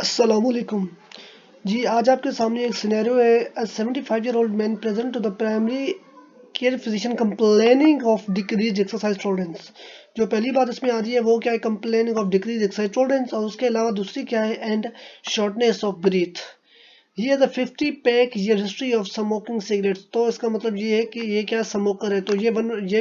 अस्सलामुअलैकुम जी। आज आपके सामने एक सिनेरियो है। A 75-year-old man present to the primary care physician complaining of decrease exercise tolerance. जो पहली बात इसमें आ रही है वो क्या है, complaining of decrease exercise tolerance, और उसके अलावा दूसरी क्या है, and shortness of breath. He has a 50 pack year history of smoking cigarettes. तो इसका मतलब ये है कि ये क्या स्मोकर है। तो ये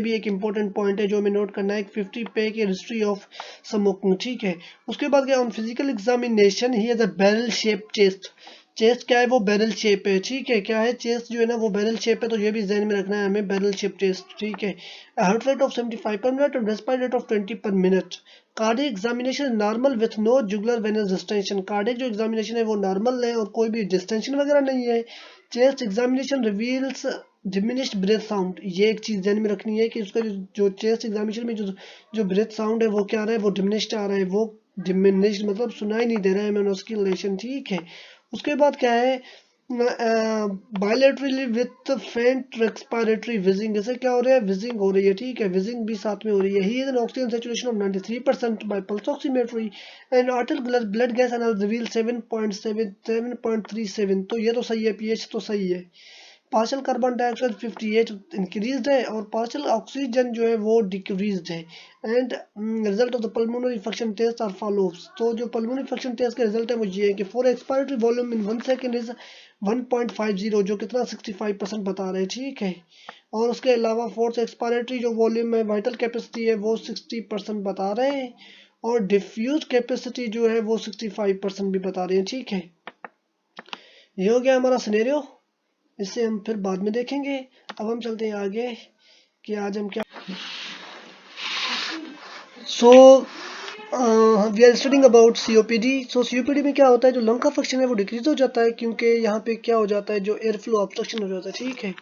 भी एक इंपॉर्टेंट पॉइंट है जो हमें नोट करना है, 50 pack year history of smoking. ठीक है। उसके बाद क्या, on physical examination he has a barrel shape chest. Chest क्या है, वो बैरल शेप है। ठीक है, क्या है, चेस्ट जो है ना वो बैरल शेप है, तो ये भी जहन में रखना है हमें, बैरल शेप चेस्ट। ठीक है। हार्ट रेट ऑफ 75 पर मिनट और रेस्पिरेट रेट ऑफ 20 पर minute. Cardiac examination normal with no jugular venous distension. Cardiac जो एग्जामिनेशन है वो नॉर्मल है और कोई भी डिस्टेंशन वगैरह नहीं है। Chest examination reveals diminished breath sound. ये एक चीज ध्यान में रखनी है कि उसका जो चेस्ट एग्जामिनेशन में जो ब्रेथ साउंड है वो क्या आ रहा है, वो डिमिनिश्ड आ रहा है। वो डिमिनिश्ड मतलब सुनाई नहीं दे रहा है मेनोस्किलेशन। ठीक है। उसके बाद क्या है, बायलेटरली विथ फेंट रेस्पिरेटरी विजिंग। जैसे क्या हो रहा है, विजिंग हो रही है। ठीक है, विजिंग भी साथ में हो रही है। He is an oxygen saturation of 93% by pulse oximetry and arterial blood gas analysis reveal 7.37 तो ये तो सही है, पीएच तो सही है। पार्शियल कार्बन डाइऑक्साइड 58 इंक्रीज है और पार्शियल ऑक्सीजन जो है वो डिक्रीज है। And result of the pulmonary function test are follows. तो जो पल्मोनरी फंक्शन टेस्ट का रिजल्ट है वो ये है कि for expiratory volume in 1 second is 1.50, जो कितना 65% बता रहे हैं। ठीक है। और उसके अलावा फोर्स एक्सपायरेटरी जो वॉल्यूम है, वाइटल कैपेसिटी है, वो 60% बता रहे हैं। और डिफ्यूज कैपेसिटी जो है वो 65% भी बता रहे हैं। ठीक है, ये हो गया हमारा सिनेरियो। इससे हम फिर बाद में देखेंगे। अब हम चलते हैं आगे कि आज हम क्या। So we are studying about COPD. So COPD में क्या होता है, जो लंग का फंक्शन है वो डिक्रीज हो जाता है, क्योंकि यहाँ पे क्या हो जाता है, जो एयर फ्लो ऑब्स्ट्रक्शन हो जाता है। ठीक है।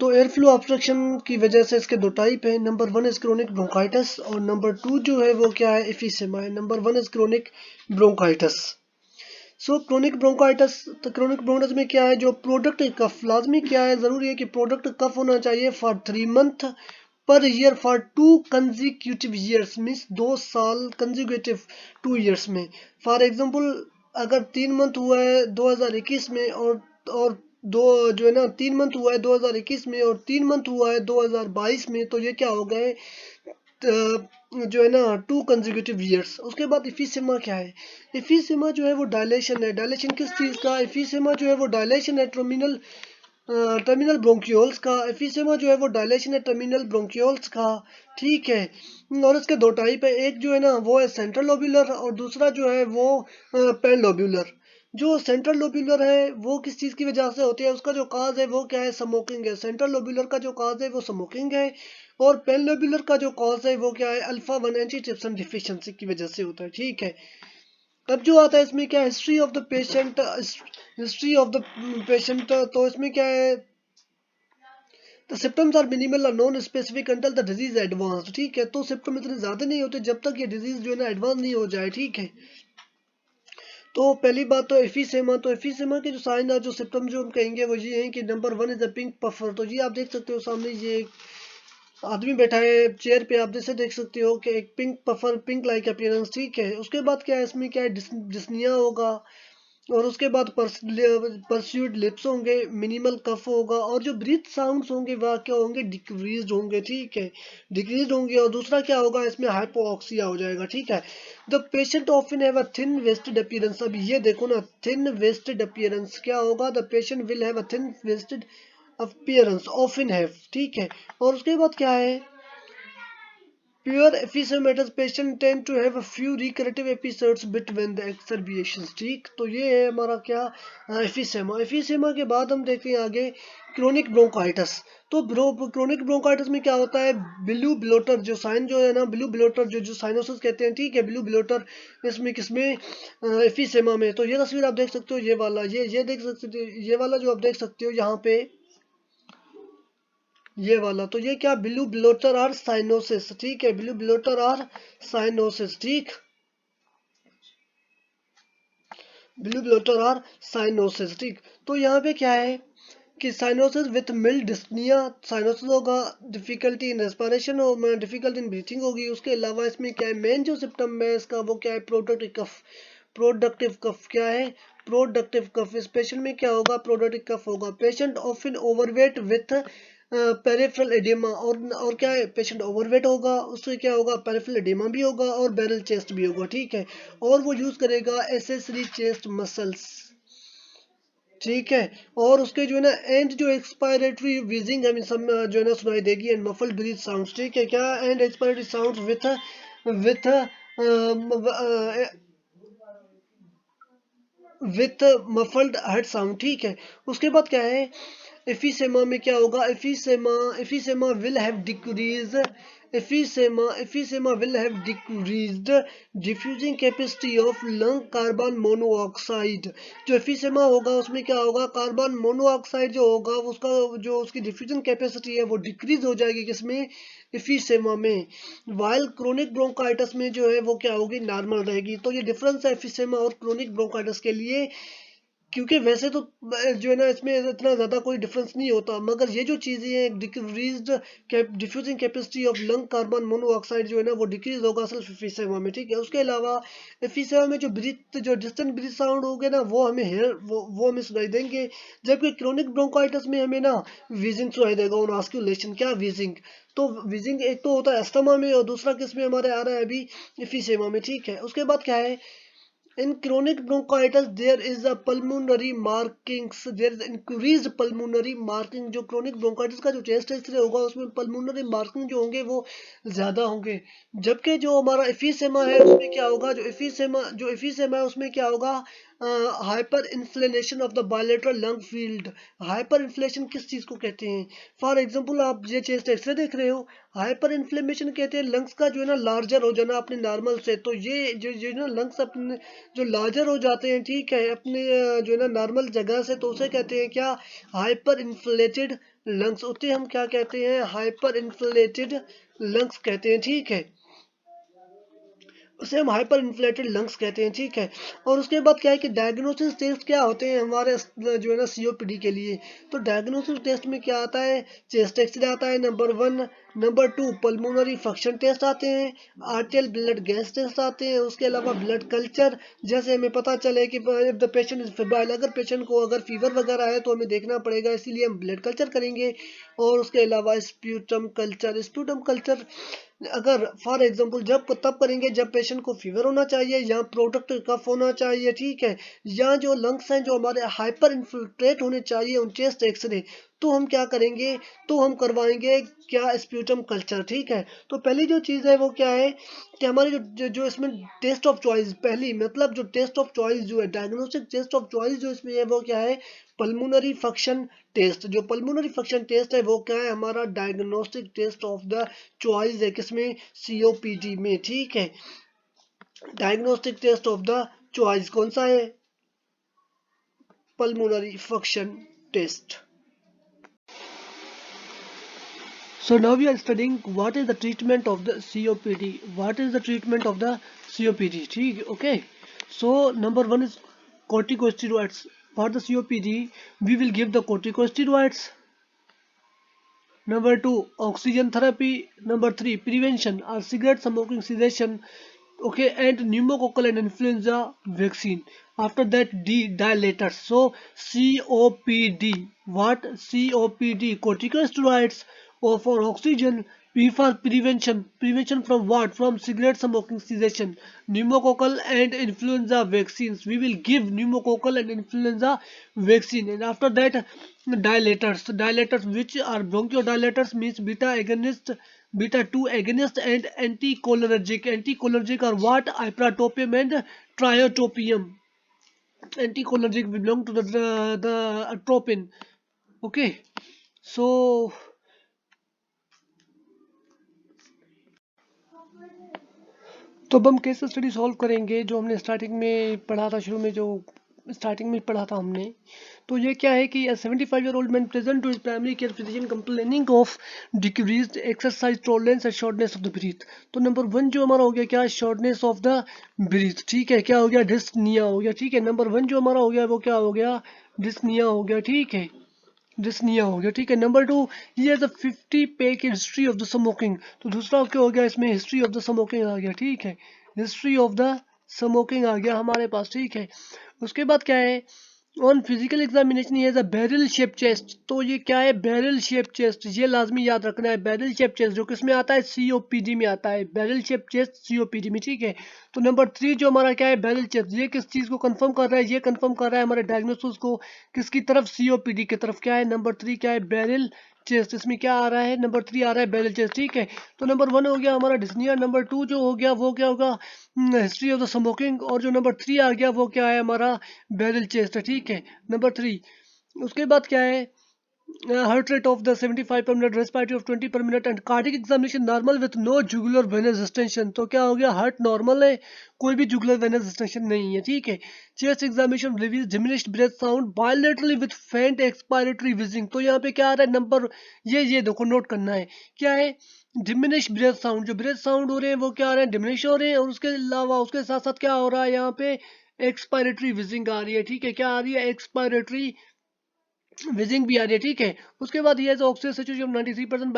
तो एयर फ्लो ऑब्स्ट्रक्शन की वजह से इसके दो टाइप है। नंबर 1 इज क्रोनिक ब्रोंकाइटिस और नंबर 2 जो है वो क्या है, एफिसेमा है। Number 1 is chronic bronchitis. So chronic bronchitis, तो क्रोनिक ब्रोंकाइटिस में क्या है, जो प्रोडक्ट कफ लाजमी क्या है, ज़रूरी है कि प्रोडक्ट कफ होना चाहिए for 3 month per year for 2 consecutive years, means 2 साल कंजिक्यूटिव 2 ईयर्स में। फॉर एग्जांपल, अगर 3 मंथ हुआ है 2021 में और दो जो है ना 3 मंथ हुआ है 2021 में और 3 मंथ हुआ है 2022 में, तो ये क्या हो गए, जो है ना 2 कंजिक्यूटिव ईयर्स। उसके बाद इफिसेमा क्या है, इफिसेमा जो है वो डायलेशन है। डायलेशन किस चीज़ का, इफिसेमा जो है वो डायलेशन है टर्मिनल ब्रोंक्यूल्स का। एफिसेमा जो है वो डायलेशन है टर्मिनल ब्रोंक्यूल्स का। ठीक है। और इसके दो टाइप है, एक जो है ना वो है सेंट्रल लोब्यूलर और दूसरा जो है वो पेन लोब्यूलर। जो सेंट्रल लोब्यूलर है वो किस चीज़ की वजह से होती है, उसका जो काज है वो क्या है, स्मोकिंग है। सेंट्रल लोब्यूलर का जो काज है वो स्मोकिंग है और पेन लोब्यूलर का जो कॉज है वो क्या है, अल्फा 1 एंटीट्रिप्सिन डिफिशिएंसी की वजह से होता है। ठीक है। अब जो आता है इसमें क्या, history of the patient, history of the patient. तो इसमें क्या है, द सिम्टम्स आर मिनिमल और non specific until the disease advance. ठीक है। तो सिम्टम इतने ज्यादा नहीं होते जब तक ये डिजीज जो है ना एडवांस नहीं हो जाए। ठीक है। तो पहली बात तो एफिसेमा, तो एफिसेमा के जो साइन और जो सिम्टम जो हम कहेंगे वो ये हैं कि number 1 is a pink puffer. तो ये आप देख सकते हो सामने, ये आदमी बैठा है चेयर पे, आप जैसे देख सकते हो कि एक pink puffer, pink like appearance. ठीक है। उसके बाद क्या है, इसमें क्या है, डिस्निया होगा और उसके बाद परस्यूड लिप्स होंगे, मिनिमल कफ होगा और जो ब्रीथ साउंड्स होंगे वह क्या होंगे, डिक्रीज होंगे। ठीक है, डिक्रीज होंगे। और दूसरा क्या होगा, इसमें हाइपोऑक्सिया हो जाएगा। ठीक है। The patient often have a thin wasted appearance. अब ये देखो ना, थिन वेस्टेड अपीयरेंस क्या होगा, the patient will have a thin wasted appearance often have. ठीक है। और उसके बाद क्या है, Pure epiphysematous patient tend to have a few recurrent episodes between the exacerbations। ठीक, तो ये है हमारा क्या, एफिसेमा। एफिसेमा के बाद हम देखते हैं आगे क्रोनिक ब्रोंकाइटिस। तो क्रोनिक ब्रोंकाइटिस में क्या होता है, ब्लू ब्लोटर जो साइन जो है ना, ब्लू ब्लोटर जो साइनोसिस कहते हैं। ठीक है, ब्लू ब्लोटर इसमें किसमें, एफिसेमा में। तो ये तस्वीर आप देख सकते हो, ये वाला, ये देख सकते हो, ये वाला जो आप देख सकते हो यहाँ पे, ये वाला। तो ये क्या, ब्लू ब्लोटर और साइनोसिस। ठीक है, ब्लू ब्लोटर और साइनोसिस। ठीक, ब्लू ब्लोटर और साइनोसिस। ठीक, तो यहाँ पे क्या है कि cyanosis with mild dyspnea, cyanosis होगा, डिफिकल्टी इन रेस्पिरेशन हो, डिफिकल्टी इन ब्रीथिंग होगी। उसके अलावा इसमें क्या है, मेन जो सिम्टम है इसका वो क्या है, प्रोडक्ट कफ। प्रोडक्टिव कफ क्या है, प्रोडक्टिव कफ। इस पेशेंट में क्या होगा, प्रोडक्टिव कफ होगा। Patient often overweight with peripheral oedema, और क्या है, पेशेंट ओवरवेट होगा, उससे क्या होगा, पेरिफेरल एडेमा भी होगा और बैरल चेस्ट भी होगा, ठीक है। और वो यूज करेगा एसेसरी चेस्ट मसल्स, ठीक है। और उसके जो है ना एंड जो एक्सपायरेटरी विजिंग हमें सब जो है ना सुनाई देगी, एंड मफल्ड ब्रीथ साउंड्स, ठीक है। क्या, and expiratory sounds with with muffled head sound, ठीक है। उसके बाद क्या है, एफिसेमा में क्या होगा, emphysema will have decrease, emphysema will have decreased diffusing capacity of lung carbon monoxide. जो एफिसेमा होगा उसमें क्या होगा, कार्बन मोनोऑक्साइड जो होगा उसका जो उसकी डिफ्यूजन कैपेसिटी है वो डिक्रीज हो जाएगी, किसमें, एफिसेमा में। वाइल क्रोनिक ब्रोंकाइटिस में जो है वो क्या होगी, नॉर्मल रहेगी। तो ये डिफरेंस है एफिसेमा और क्रोनिक ब्रोंकाइटिस के लिए, क्योंकि वैसे तो जो है ना इसमें इतना ज़्यादा कोई डिफरेंस नहीं होता, मगर ये जो चीज़ें हैं, decreased diffusing capacity of lung carbon monoxide जो है ना वो डिक्रीज होगा असल एफिसेमा में, ठीक है। उसके अलावा एफिसेमा में जो डिस्टेंट ब्रीथ साउंड होंगे ना वो हमें वो हमें सुनाई देंगे, जबकि क्रोनिक ब्रोंकाइटिस में हमें ना वीजिंग सुनाई देगा और ऑस्क्यूलेशन। क्या वीजिंग, तो वीजिंग एक तो होता है अस्थमा में और दूसरा किस में हमारे आ रहा है अभी, एफिसेमा में, ठीक है। उसके बाद क्या है, in chronic bronchitis there is a pulmonary markings, there is increased pulmonary marking। जो chronic bronchitis का जो चेस्ट एक्सरे होगा उसमें pulmonary marking जो होंगे वो ज़्यादा होंगे, जबकि जो हमारा एफिसेमा है उसमें क्या होगा, जो एफिसेमा है उसमें क्या होगा, hyper inflammation of the bilateral lung field. Hyper inflammation किस चीज़ को कहते हैं, फॉर एग्जांपल आप ये चेस्ट एक्सरे देख रहे हो, हाइपर इन्फ्लेमेशन कहते हैं लंग्स का जो है ना लार्जर हो जाना अपने नॉर्मल से। तो ये जो ना लंग्स अपने जो लार्जर हो जाते हैं, ठीक है, अपने जो है ना नॉर्मल जगह से, तो उसे कहते हैं क्या, हाइपर इन्फ्लेटेड लंग्स। उसे हम क्या कहते हैं, हाइपर इन्फ्लेटेड लंग्स कहते हैं, ठीक है। उसे हम हाइपर इन्फ्लेटेड लंग्स कहते हैं, ठीक है। और उसके बाद क्या है कि डायग्नोसिस टेस्ट क्या होते हैं हमारे जो है ना सीओपीडी के लिए, तो डायग्नोसिस टेस्ट में क्या आता है, चेस्ट एक्सरे आता है number 1, number 2 pulmonary function test आते हैं, आर्टियल ब्लड गैस टेस्ट आते हैं, उसके अलावा ब्लड कल्चर, जैसे हमें पता चले कि if the patient is febrile, अगर पेशेंट को अगर फीवर वगैरह है तो हमें देखना पड़ेगा, इसीलिए हम ब्लड कल्चर करेंगे। और उसके अलावा स्प्यूटम कल्चर, स्प्यूटम कल्चर अगर फॉर एग्जांपल जब तब करेंगे जब पेशेंट को फीवर होना चाहिए या प्रोडक्ट कफ होना चाहिए, ठीक है, या जो लंग्स हैं जो हमारे हाइपर इन्फिल्ट्रेट होने चाहिए उन चेस्ट एक्सरे, तो हम क्या करेंगे, तो हम करवाएंगे क्या, स्प्यूटम कल्चर, ठीक है। तो पहली जो चीज़ है वो क्या है कि हमारी जो इसमें टेस्ट ऑफ चॉइस, पहली मतलब जो टेस्ट ऑफ चॉइस जो है, डायग्नोस्टिक टेस्ट ऑफ चॉइस जो इसमें है वो क्या है, पल्मोनरी फंक्शन टेस्ट। जो पल्मोनरी फंक्शन टेस्ट है वो क्या है, हमारा diagnostic test of the choice है, किसमें, सीओपीडी में, ठीक है। Diagnostic test of the choice कौन सा है, pulmonary function test. So now we are studying what is the treatment of the COPD. What is the treatment of the COPD? ठीक, okay. So number 1 is corticosteroids. For the COPD, we will give the corticosteroids. Number 2, oxygen therapy. Number 3, prevention or cigarette smoking cessation. Okay, and pneumococcal and influenza vaccine. After that, D, dilators. So COPD, what, COPD, corticosteroids, or for oxygen, P for prevention from what, from cigarette smoking cessation, pneumococcal and influenza vaccines. We will give pneumococcal and influenza vaccine. And after that, dilators which are bronchodilators, means beta agonist, beta 2 agonist, and anticholinergic are what, ipratropium and triotropium. Anticholinergic belong to the atropine, okay. So तो अब हम case study solve करेंगे जो हमने starting में पढ़ा था, शुरू में जो स्टार्टिंग में पढ़ा था हमने। तो ये क्या है कि 75-year-old man present to his primary care physician complaining of decreased exercise tolerance and shortness of the breath. तो नंबर 1 जो हमारा हो गया क्या, शॉर्टनेस ऑफ द ब्रीथ, ठीक है, क्या हो गया, डिस्निया हो गया, ठीक है। नंबर 1 जो हमारा हो गया वो क्या हो गया, डिस्निया हो गया, ठीक है, डिस्निया हो गया, ठीक है। नंबर 2, ये है 50 pack history of the smoking. तो दूसरा क्या हो गया इसमें, हिस्ट्री ऑफ द स्मोकिंग आ गया, ठीक है, हिस्ट्री ऑफ द स्मोकिंग आ गया हमारे पास, ठीक है। उसके बाद क्या है, ऑन फिजिकल एग्जामिनेशन ये बैरल शेप चेस्ट, तो ये क्या है, बैरल शेप चेस्ट, ये लाजमी याद रखना है। बैरल शेप चेस्ट जो किसमें आता है, सीओपीडी में आता है, बैरल शेप चेस्ट सीओपीडी में, ठीक है। तो नंबर 3 जो हमारा क्या है, बैरल चेस्ट, ये किस चीज़ को कंफर्म कर रहा है, ये कंफर्म कर रहा है हमारे डायग्नोसिस को किसकी तरफ, सीओपीडी की तरफ। क्या है नंबर 3 क्या है, बैरल चेस्ट, इसमें क्या आ रहा है, नंबर 3 आ रहा है बैरल चेस्ट, ठीक है। तो नंबर 1 हो गया हमारा डिस्निया, नंबर 2 जो हो गया वो क्या होगा, हिस्ट्री ऑफ द स्मोकिंग, और जो नंबर 3 आ गया वो क्या है हमारा, बैरल चेस्ट, ठीक है, नंबर 3। उसके बाद क्या है, heart rate of the 75 per minute, respiratory of 20 per minute and cardiac examination normal with no jugular venous distension। तो क्या हो गया, हार्ट नॉर्मल है, कोई भी जुगुलर वेनस डिस्टेंशन नहीं है, ठीक है। Chest examination reveals diminished breath sound bilaterally with faint expiratory wheezing. तो यहाँ पे क्या आ रहा है नंबर, ये देखो नोट करना है, क्या है, डिमिनिश ब्रेथ साउंड, जो ब्रेथ साउंड हो रहे हैं वो क्या आ रहे हैं, डिमिनिश हो रहे हैं, और उसके अलावा उसके साथ साथ क्या हो रहा है यहाँ पे, एक्सपायरेटरी विजिंग आ रही है, ठीक है। क्या आ रही है, एक्सपायरेटरी विजिंग भी आ रही है, ठीक है। उसके बाद ये oxygen saturation 93%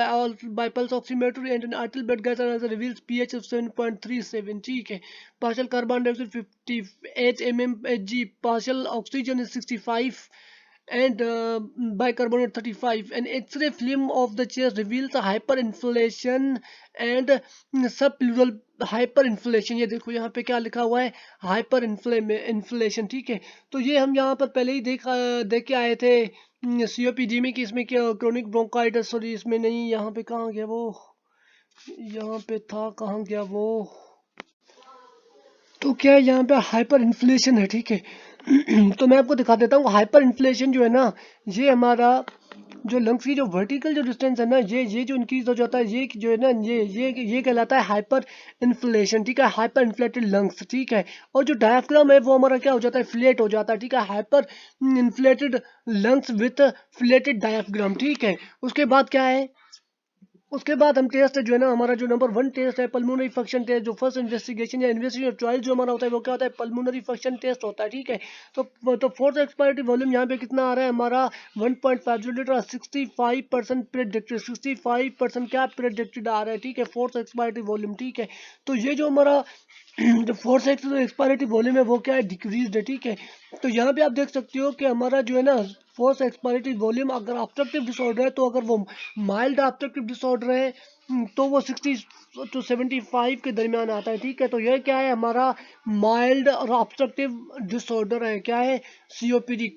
by pulse oximeter and an arterial blood gas analyser reveals pH of 7.37, ठीक है। Partial carbon dioxide 58 mmHg, partial oxygen is 65 and bicarbonate 35, an X-ray film of the chest reveals a hyperinflation and subpleural hyperinflation। ये देखो यहाँ पे क्या लिखा हुआ है, हाइपर इन्फ्लेशन, ठीक है। तो ये हम यहाँ पर पहले ही देख के आए थे सीओपीडी में कि इसमें क्या क्रोनिक ब्रोंकाइटिस, सॉरी इसमें नहीं, यहाँ पे कहाँ गया वो, यहाँ पे था, कहाँ गया वो, तो क्या है यहाँ पे हाइपर इन्फ्लेशन है, ठीक है। तो मैं आपको दिखा देता हूँ, हाइपर इन्फ्लेशन जो है ना, ये हमारा जो लंग्स की जो वर्टिकल जो डिस्टेंस है ना, ये जो इंक्रीज हो जाता है, ये जो है ना, ये कहलाता है हाइपर इन्फ्लेशन, ठीक है, हाइपर इन्फ्लेटेड लंग्स, ठीक है। और जो डायफ्राम है वो हमारा क्या हो जाता है, फ्लेट हो जाता है, ठीक है, hyperinflated lungs with flattened diaphragm, ठीक है। उसके बाद क्या है, उसके बाद हम टेस्ट जो है ना, हमारा जो नंबर 1 टेस्ट है पल्मोनरी फंक्शन टेस्ट, जो फर्स्ट इन्वेस्टिगेशन या इन्वेस्टिगेशन चॉइस जो हमारा होता है वो क्या होता है, पल्मोनरी फंक्शन टेस्ट होता है, ठीक है। तो फोर्थ एक्सपायरेटरी वॉल्यूम यहाँ पे कितना आ रहा है हमारा, 1.50 लीटर, 65% प्रेडिक्टेड, 65% क्या प्रेडिक्टेड आ रहा है, ठीक है, फोर्थ एक्सपायरेटरी वॉल्यूम, ठीक है। तो ये जो हमारा जो फोर्थ एक्सपायरेटरी वॉल्यूम है वो क्या है, डिक्रीज है, ठीक है। तो यहाँ पे आप देख सकते हो कि हमारा जो है ना, फोर्थ एक्सपायरेटरी वॉल्यूम अगर ऑब्स्ट्रक्टिव डिसऑर्डर है, तो अगर वो माइल्ड ऑब्स्ट्रक्टिव डिसऑर्डर है तो वो 60 to 75 के दरमियान आता है, ठीक है। तो यह क्या है हमारा, माइल्ड और ऑब्स्ट्रक्टिव डिसऑर्डर है, क्या है, COPD,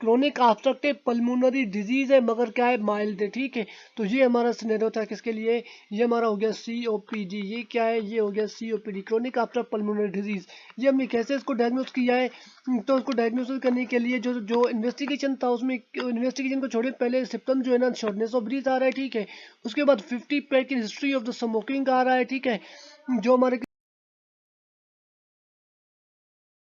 chronic obstructive pulmonary disease है, मगर क्या है, माइल्ड है, ठीक है। तो ये हमारा सिनेरियो था किसके लिए, ये हमारा हो गया सीओपीडी, ये क्या है, ये हो गया COPD, chronic obstructive pulmonary disease. ये हमने कैसे इसको डायग्नोस किया है, तो उसको डायग्नोसिस करने के लिए जो जो इन्वेस्टिगेशन था, उसमें इन्वेस्टिगेशन को छोड़िए, पहले सिम्टम जो है ना, शॉर्टनेस ऑफ ब्रीथ आ रहा है, ठीक है। उसके बाद 50 पैक की हिस्ट्री ऑफ द स्मोकिंग आ रहा है, ठीक है, जो हमारे